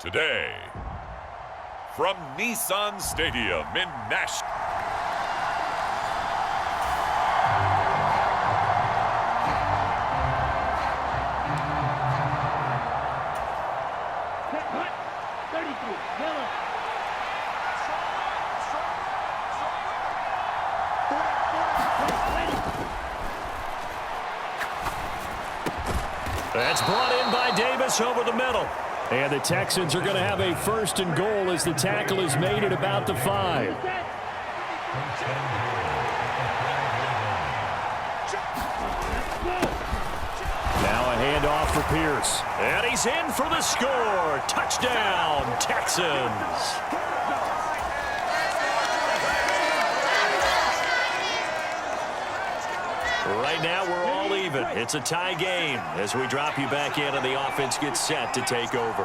Today, from Nissan Stadium in Nashville. That's brought in by Davis over the middle. And the Texans are going to have a first and goal as the tackle is made at about the 5. Now a handoff for Pierce. And he's in for the score. Touchdown, Texans. Right now, we're all even. It's a tie game as we drop you back in and the offense gets set to take over.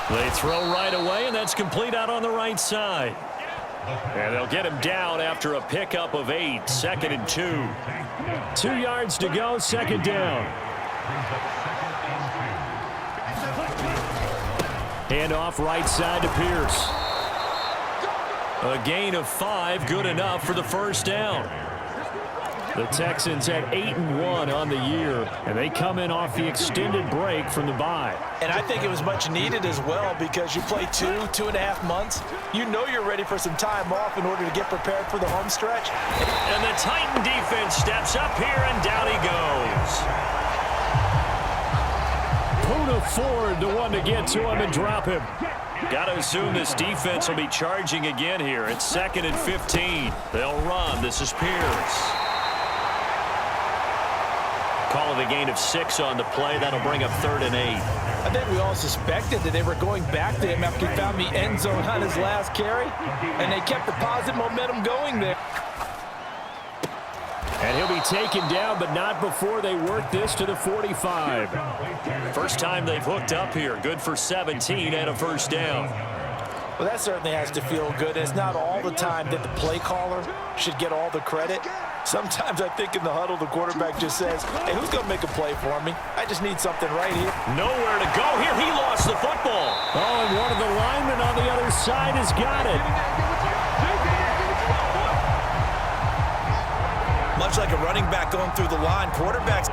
They throw right away, and that's complete out on the right side. And they'll get him down after a pickup of 8, 2nd and 2. 2 yards to go, 2nd down. Handoff right side to Pierce. A gain of 5, good enough for the first down. The Texans at 8-1 on the year, and they come in off the extended break from the bye. And I think it was much needed as well because you play 2.5 months. You know you're ready for some time off in order to get prepared for the home stretch. And the Titan defense steps up here, and down he goes. Puna Ford, the one to get to him and drop him. Got to assume this defense will be charging again here. It's 2nd and 15. They'll run. This is Pierce. Call it a gain of 6 on the play. That'll bring up 3rd and 8. I think we all suspected that they were going back to him after he found the end zone on his last carry, and they kept the positive momentum going there. And he'll be taken down, but not before they work this to the 45. First time they've hooked up here. Good for 17 and a first down. Well, that certainly has to feel good. It's not all the time that the play caller should get all the credit. Sometimes I think in the huddle, the quarterback just says, hey, who's going to make a play for me? I just need something right here. Nowhere to go here. He lost the football. Oh, and one of the linemen on the other side has got it. Much like a running back going through the line, quarterbacks.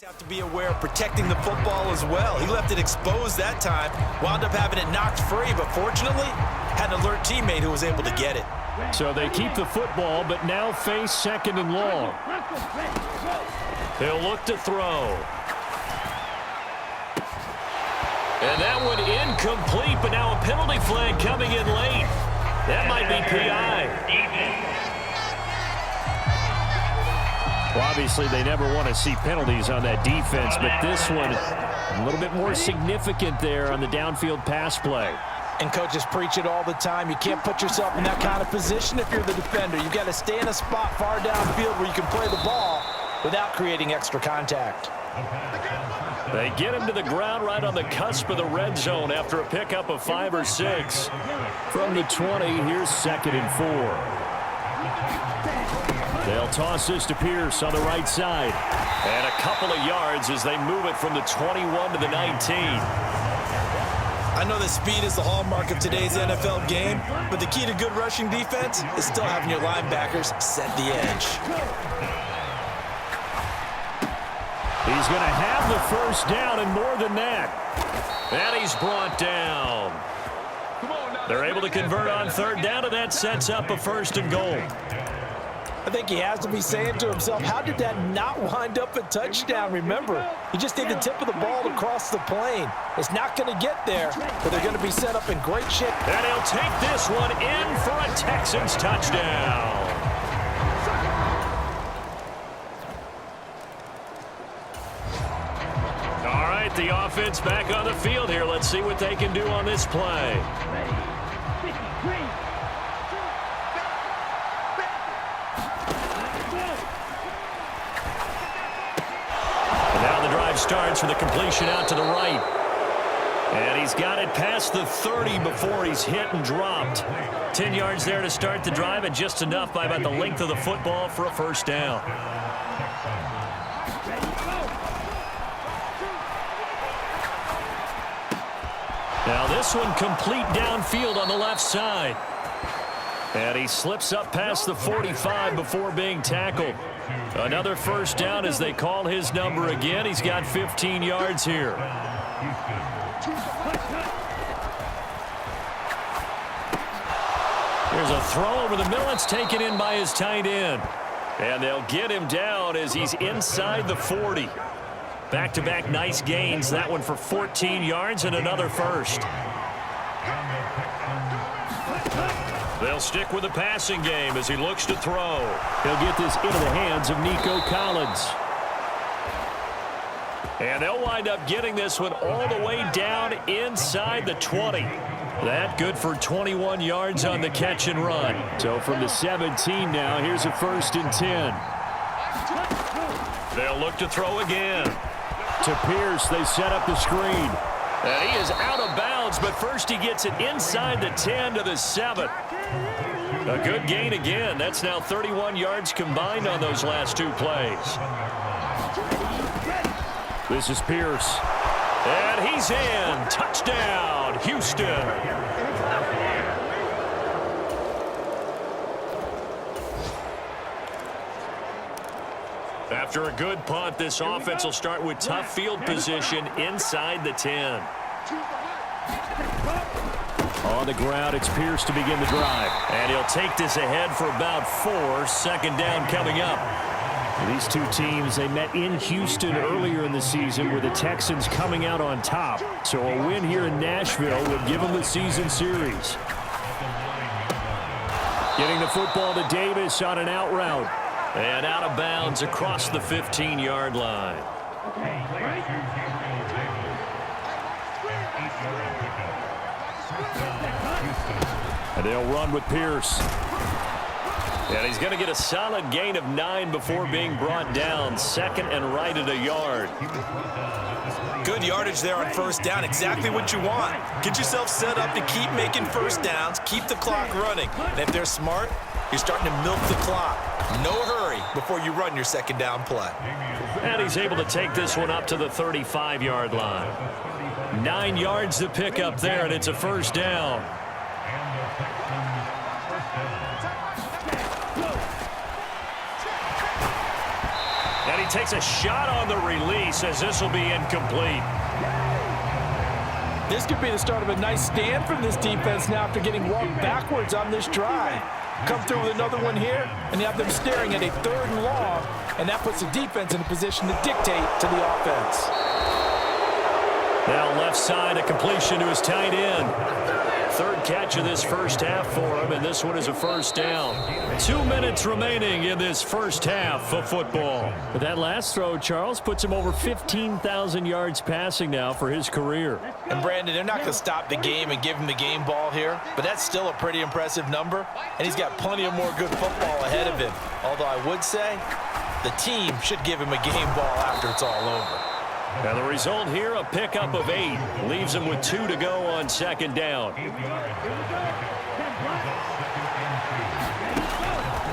Have to be aware of protecting the football as well. He left it exposed that time, wound up having it knocked free, but fortunately had an alert teammate who was able to get it. So they keep the football, but now face 2nd and long. He'll look to throw. And that one incomplete, but now a penalty flag coming in late. That might be PI. Well, obviously, they never want to see penalties on that defense, but this one a little bit more significant there on the downfield pass play. And coaches preach it all the time. You can't put yourself in that kind of position if you're the defender. You've got to stay in a spot far downfield where you can play the ball without creating extra contact. They get him to the ground right on the cusp of the red zone after a pickup of 5 or 6. From the 20, here's 2nd and 4. They'll toss this to Pierce on the right side. And a couple of yards as they move it from the 21 to the 19. I know that speed is the hallmark of today's NFL game, but the key to good rushing defense is still having your linebackers set the edge. He's going to have the first down and more than that. And he's brought down. They're able to convert on 3rd down, and that sets up a 1st and goal. I think he has to be saying to himself, how did that not wind up a touchdown? Remember, he just need the tip of the ball to cross the plane. It's not going to get there, but they're going to be set up in great shape. And he'll take this one in for a Texans touchdown. All right, the offense back on the field here. Let's see what they can do on this play. drive starts with a completion out to the right. And he's got it past the 30 before he's hit and dropped. 10 yards there to start the drive, and just enough by about the length of the football for a first down. Now this one complete downfield on the left side. And he slips up past the 45 before being tackled. Another first down as they call his number again. He's got 15 yards here. There's a throw over the middle. It's taken in by his tight end. And they'll get him down as he's inside the 40. Back-to-back nice gains. That one for 14 yards and another first. They'll stick with the passing game as he looks to throw. He'll get this into the hands of Nico Collins. And they'll wind up getting this one all the way down inside the 20. That good for 21 yards on the catch and run. So from the 17 now, here's a 1st and 10. They'll look to throw again. To Pierce, they set up the screen. And he is out of bounds, but first he gets it inside the 10 to the 7. A good gain again. That's now 31 yards combined on those last 2 plays. This is Pierce. And he's in. Touchdown, Houston. After a good punt, this offense will start with tough field position inside the 10. On the ground, it's Pierce to begin the drive. And he'll take this ahead for about 4. 2nd down coming up. These two teams, they met in Houston earlier in the season with the Texans coming out on top. So a win here in Nashville would give them the season series. Getting the football to Davis on an out route. And out of bounds across the 15-yard line. And they'll run with Pierce. And he's going to get a solid gain of 9 before being brought down. 2nd and right at a yard. Good yardage there on 1st down. Exactly what you want. Get yourself set up to keep making first downs. Keep the clock running. And if they're smart, you're starting to milk the clock. No hurry before you run your 2nd down play. And he's able to take this one up to the 35-yard line. 9 yards to pick up there, and it's a first down. And he takes a shot on the release as this will be incomplete. This could be the start of a nice stand from this defense now after getting walked backwards on this drive. Come through with another one here, and you have them staring at a 3rd and long, and that puts the defense in a position to dictate to the offense. Now left side, a completion to his tight end. 3rd catch of this first half for him, and this one is a first down. 2 minutes remaining in this first half of football. But that last throw, Charles, puts him over 15,000 yards passing now for his career. And Brandon, they're not going to stop the game and give him the game ball here, but that's still a pretty impressive number, and he's got plenty of more good football ahead of him. Although I would say the team should give him a game ball after it's all over. And the result here, a pickup of 8. Leaves him with 2 to go on 2nd down.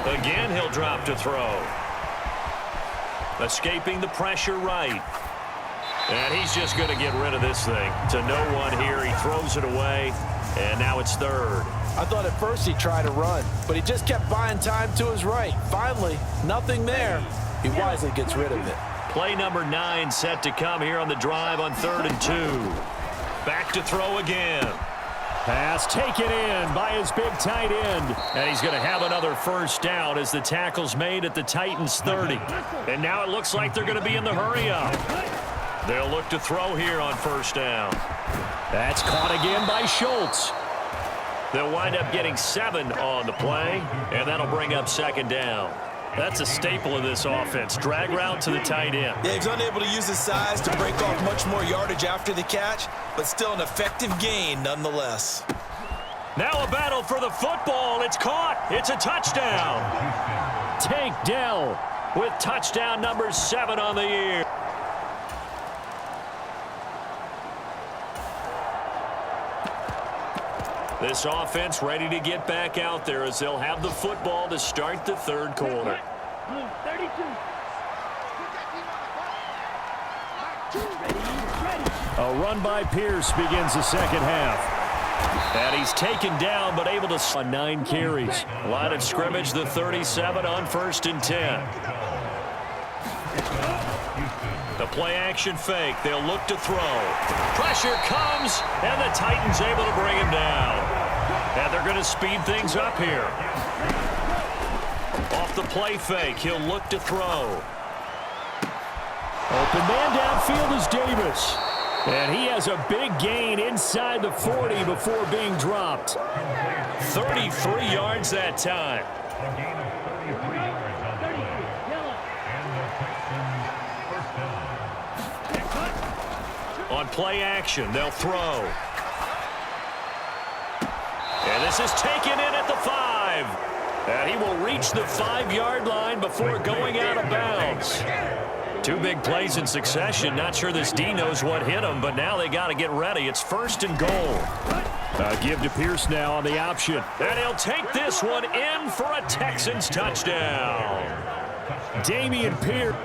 Again, he'll drop to throw. Escaping the pressure right. And he's just going to get rid of this thing. To no one here. He throws it away. And now it's 3rd. I thought at first he'd try to run, but he just kept buying time to his right. Finally, nothing there. He wisely gets rid of it. Play number 9 set to come here on the drive on 3rd and 2. Back to throw again. Pass taken in by his big tight end. And he's going to have another first down as the tackle's made at the Titans' 30. And now it looks like they're going to be in the hurry-up. They'll look to throw here on 1st down. That's caught again by Schultz. They'll wind up getting 7 on the play, and that'll bring up 2nd down. That's a staple of this offense. Drag route to the tight end. Yeah, he's unable to use his size to break off much more yardage after the catch, but still an effective gain nonetheless. Now a battle for the football. It's caught. It's a touchdown. Tank Dell with touchdown number 7 on the year. This offense ready to get back out there as they'll have the football to start the third quarter. 32. A run by Pierce begins the second half. And he's taken down but able to on 9 carries. Line of scrimmage, the 37 on 1st and 10. The play action fake. They'll look to throw. Pressure comes, and the Titans able to bring him down. And they're going to speed things up here. Off the play fake, he'll look to throw. Open man downfield is Davis. And he has a big gain inside the 40 before being dropped. 33 yards that time. On play action, they'll throw. And this is taken in at the 5. And he will reach the 5-yard line before going out of bounds. 2 big plays in succession. Not sure this D knows what hit him, but now they got to get ready. It's 1st and goal. Give to Pierce now on the option. And he'll take this one in for a Texans touchdown. Dameon Pierce.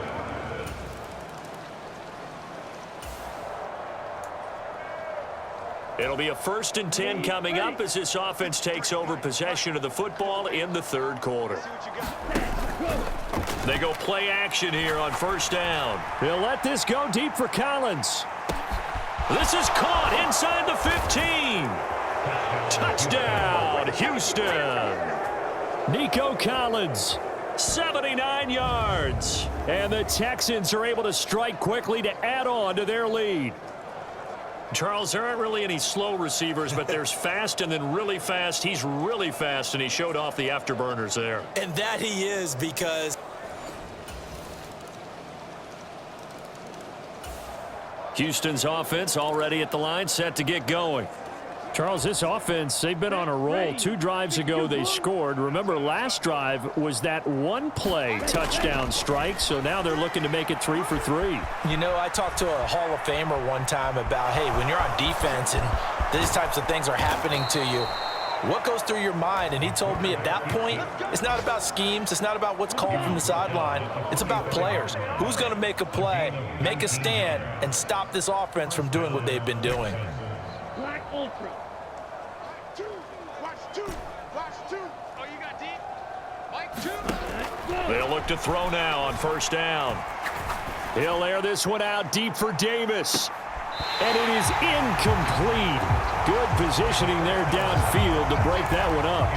It'll be a 1st and 10 coming up as this offense takes over possession of the football in the third quarter. They go play action here on 1st down. He'll let this go deep for Collins. This is caught inside the 15. Touchdown, Houston. Nico Collins, 79 yards. And the Texans are able to strike quickly to add on to their lead. Charles, there aren't really any slow receivers, but there's fast and then really fast. He's really fast, and he showed off the afterburners there. And that he is, because Houston's offense already at the line, set to get going. Charles, this offense, they've been on a roll. 2 drives ago they scored. Remember, last drive was that 1-play touchdown strike, so now they're looking to make it 3 for 3. You know, I talked to a Hall of Famer one time about, hey, when you're on defense and these types of things are happening to you, what goes through your mind? And he told me at that point, it's not about schemes. It's not about what's called from the sideline. It's about players. Who's going to make a play, make a stand, and stop this offense from doing what they've been doing? Black Ultra. They'll look to throw now on 1st down. He'll air this one out deep for Davis. And it is incomplete. Good positioning there downfield to break that one up.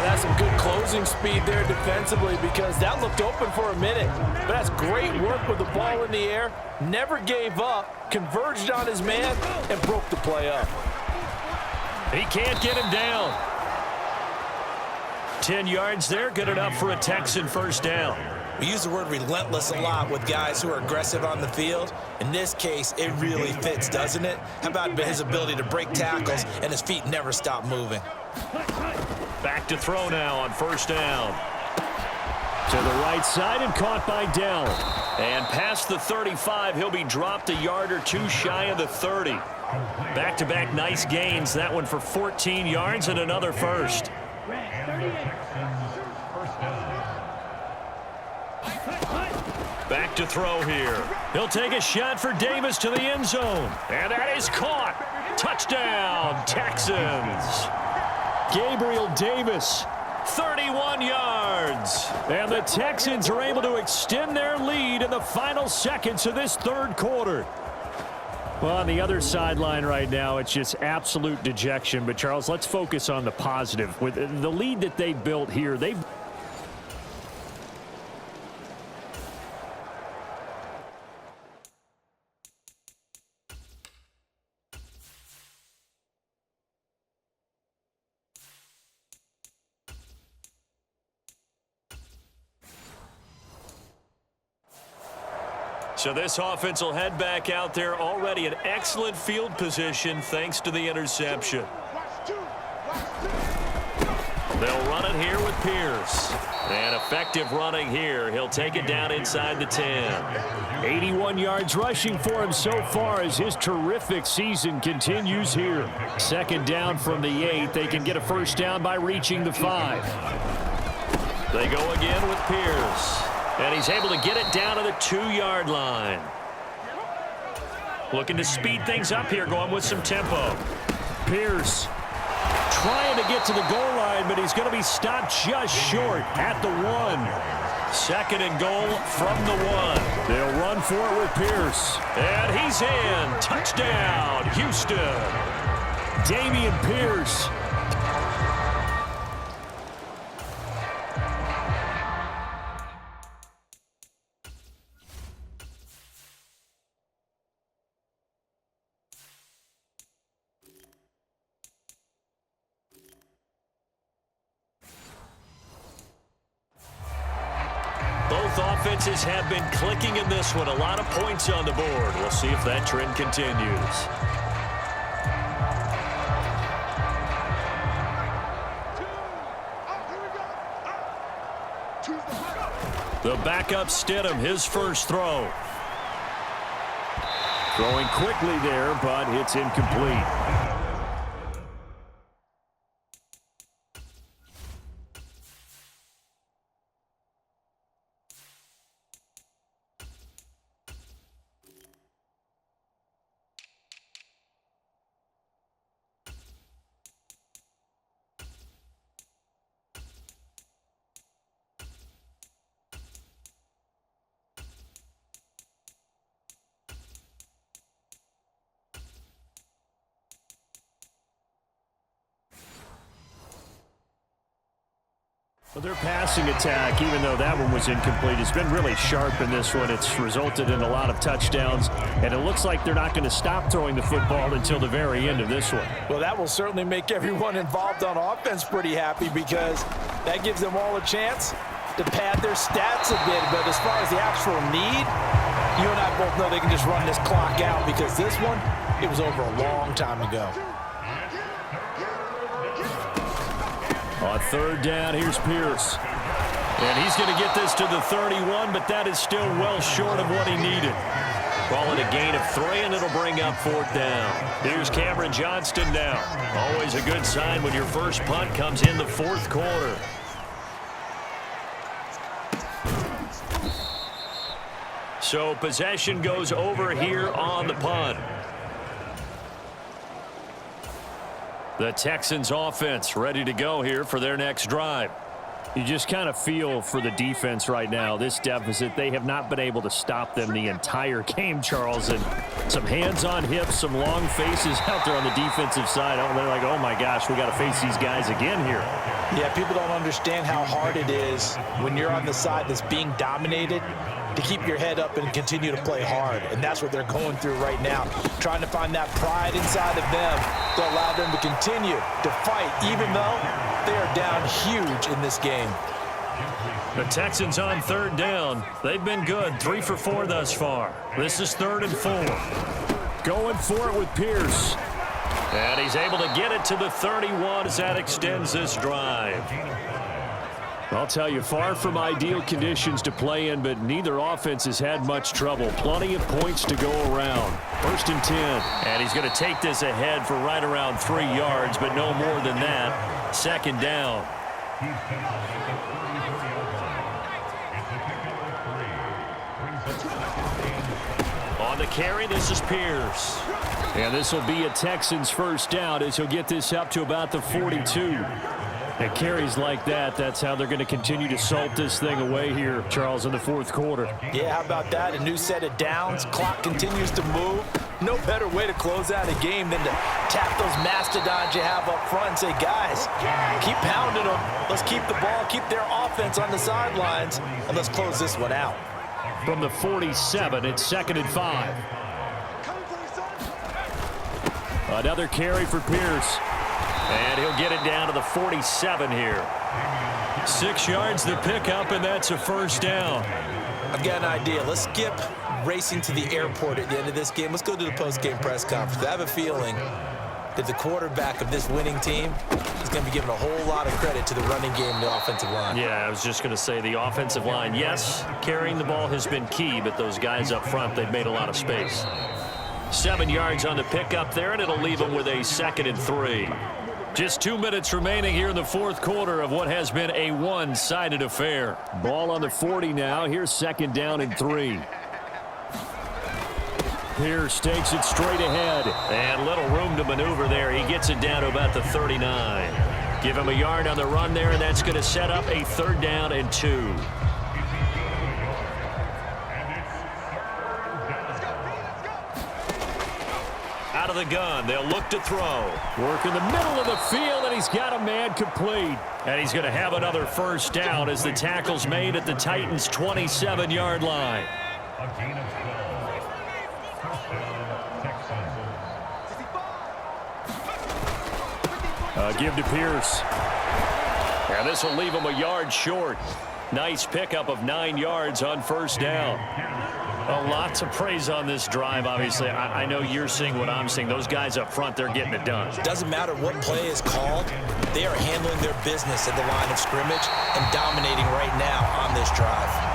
That's some good closing speed there defensively, because that looked open for a minute. But that's great work with the ball in the air. Never gave up, converged on his man, and broke the play up. He can't get him down. 10 yards there, good enough for a Texan 1st down. We use the word relentless a lot with guys who are aggressive on the field. In this case, it really fits, doesn't it? How about his ability to break tackles and his feet never stop moving? Back to throw now on 1st down. To the right side and caught by Dell. And past the 35, he'll be dropped a yard or 2 shy of the 30. Back-to-back nice gains. That one for 14 yards and another first. Back to throw here. He'll take a shot for Davis to the end zone. And that is caught. Touchdown, Texans. Gabriel Davis, 31 yards. And the Texans are able to extend their lead in the final seconds of this third quarter. Well, on the other sideline right now, it's just absolute dejection. But, Charles, let's focus on the positive. With the lead that they built here, they've So this offense will head back out there, already in excellent field position thanks to the interception. They'll run it here with Pierce. And effective running here. He'll take it down inside the 10. 81 yards rushing for him so far as his terrific season continues here. Second down from the 8. They can get a first down by reaching the 5. They go again with Pierce. And he's able to get it down to the 2-yard line. Looking to speed things up here, going with some tempo. Pierce trying to get to the goal line, but he's going to be stopped just short at the 1. Second and goal from the 1. They'll run for it with Pierce. And he's in. Touchdown, Houston. Dameon Pierce. Both offenses have been clicking in this one. A lot of points on the board. We'll see if that trend continues. The backup Stidham, his first throw. Throwing quickly there, but it's incomplete. Well, their passing attack, even though that one was incomplete, has been really sharp in this one. It's resulted in a lot of touchdowns, and it looks like they're not going to stop throwing the football until the very end of this one. Well, that will certainly make everyone involved on offense pretty happy because that gives them all a chance to pad their stats a bit. But as far as the actual need, you and I both know they can just run this clock out because this one, it was over a long time ago. On third down, here's Pierce. And he's going to get this to the 31, but that is still well short of what he needed. Call it a gain of 3, and it'll bring up 4th down. Here's Cameron Johnston now. Always a good sign when your first punt comes in the 4th quarter. So possession goes over here on the punt. The Texans offense ready to go here for their next drive. You just kind of feel for the defense right now, this deficit. They have not been able to stop them the entire game, Charles. And some hands on hips, some long faces out there on the defensive side. Oh, they're like, oh, my gosh, we got to face these guys again here. Yeah, people don't understand how hard it is when you're on the side that's being dominated to keep your head up and continue to play hard. And that's what they're going through right now, trying to find that pride inside of them to allow them to continue to fight, even though they are down huge in this game. The Texans on third down. They've been good, 3 for 4 thus far. This is 3rd and 4. Going for it with Pierce. And he's able to get it to the 31 as that extends this drive. I'll tell you, far from ideal conditions to play in, but neither offense has had much trouble. Plenty of points to go around. 1st and 10. And he's going to take this ahead for right around 3 yards, but no more than that. 2nd down. On the carry, this is Pierce. And this will be a Texans first down as he'll get this up to about the 42. And carries like that, that's how they're going to continue to salt this thing away here, Charles, in the 4th quarter. Yeah, how about that? A new set of downs. Clock continues to move. No better way to close out a game than to tap those mastodons you have up front and say, guys, keep pounding them. Let's keep the ball, keep their offense on the sidelines, and let's close this one out. From the 47, it's 2nd and 5. Another carry for Pierce. And he'll get it down to the 47 here. 6 yards the pickup, and that's a first down. I've got an idea. Let's skip racing to the airport at the end of this game. Let's go to the post-game press conference. I have a feeling that the quarterback of this winning team is going to be giving a whole lot of credit to the running game and the offensive line. Yeah, I was just going to say the offensive line, yes, carrying the ball has been key, but those guys up front, they've made a lot of space. 7 yards on the pickup there, and it'll leave them with a 2nd and 3. Just 2 minutes remaining here in the fourth quarter of what has been a one-sided affair. Ball on the 40 now. Here's 2nd down and 3. Pierce takes it straight ahead. And little room to maneuver there. He gets it down to about the 39. Give him a yard on the run there, and that's going to set up a 3rd down and 2. Out of the gun, they'll look to throw. Work in the middle of the field, and he's got a man complete. And he's going to have another 1st down as the tackle's made at the Titans' 27-yard line. Give to Pierce. And this will leave him a yard short. Nice pickup of 9 yards on 1st down. A lot to praise on this drive, obviously. I know you're seeing what I'm seeing. Those guys up front, they're getting it done. Doesn't matter what play is called. They are handling their business at the line of scrimmage and dominating right now on this drive.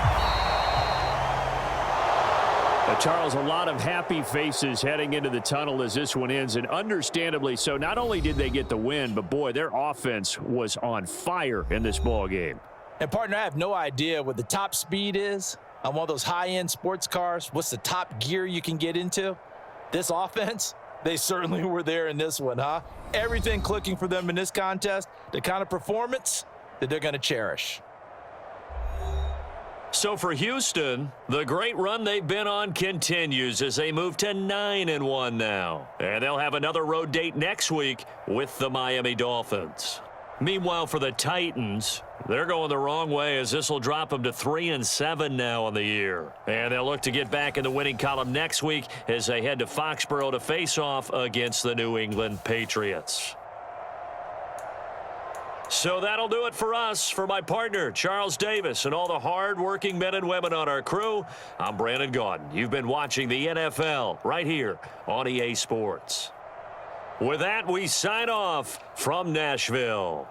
Charles, a lot of happy faces heading into the tunnel as this one ends, and understandably so. Not only did they get the win, but, boy, their offense was on fire in this ball game. And, partner, I have no idea what the top speed is on one of those high-end sports cars. What's the top gear you can get into? This offense, they certainly were there in this one, huh? Everything clicking for them in this contest, the kind of performance that they're going to cherish. So for Houston, the great run they've been on continues as they move to 9-1 now. And they'll have another road date next week with the Miami Dolphins. Meanwhile, for the Titans, they're going the wrong way as this will drop them to 3-7 now on the year. And they'll look to get back in the winning column next week as they head to Foxborough to face off against the New England Patriots. So that'll do it for us. For my partner, Charles Davis, and all the hard-working men and women on our crew, I'm Brandon Gaudin. You've been watching the NFL right here on EA Sports. With that, we sign off from Nashville.